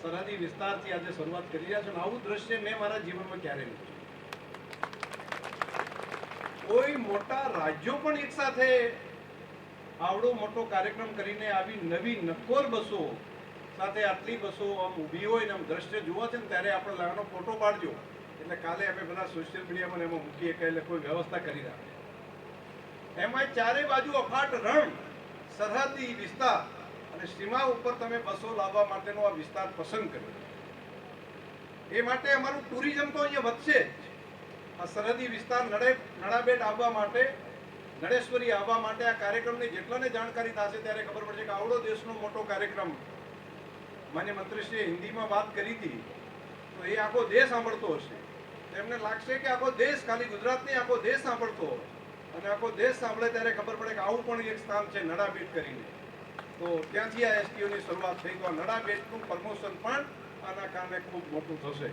સરહદી વિસ્તારથી આજે શરૂઆત કરી રહ્યા છો. આવું દ્રશ્ય મેં મારા જીવનમાં ક્યારેય નથી જોયું. કોઈ મોટા રાજ્યો પણ એક સાથે આવડો મોટો કાર્યક્રમ કરીને આવી નવી નક્કોર બસો સાથે આટલી બસો આમ ઊભી હોય ને આમ દ્રશ્ય જોવા છે ને ત્યારે આપણે લાવવાનો ફોટો પાડજો, એટલે કાલે અમે બધા સોશિયલ મીડિયામાં એમાં મૂકીએ કે એટલે કોઈ વ્યવસ્થા કરી રાખે. એમાં ચારે બાજુ અફાટ રણ, સરહદી વિસ્તાર અને સીમા ઉપર તમે બસો લાવવા માટેનો આ વિસ્તાર પસંદ કર્યો. એ માટે અમારું ટુરિઝમ તો અહીંયા વધશે જ. આ સરહદી વિસ્તાર નડાબેટ આવવા માટે, નડેશ્વરી આવવા માટે આ કાર્યક્રમની જેટલાને જાણકારી થશે ત્યારે ખબર પડશે કે આવડો દેશનો મોટો કાર્યક્રમ. માન્ય મંત્રીશ્રીએ હિન્દીમાં વાત કરી હતી તો એ આખો દેશ સાંભળતો હશે. એમને લાગશે કે આખો દેશ, ખાલી ગુજરાત નહીં આખો દેશ સાંભળતો હોય, અને આખો દેશ સાંભળે ત્યારે ખબર પડે કે આવું પણ એક સ્થાન છે નડાબેટ કરીને. તો ત્યાંથી આ એસટીઓની શરૂઆત થઈ. તો આ નડાબેટનું પ્રમોશન પણ આના કારણે ખૂબ મોટું થશે.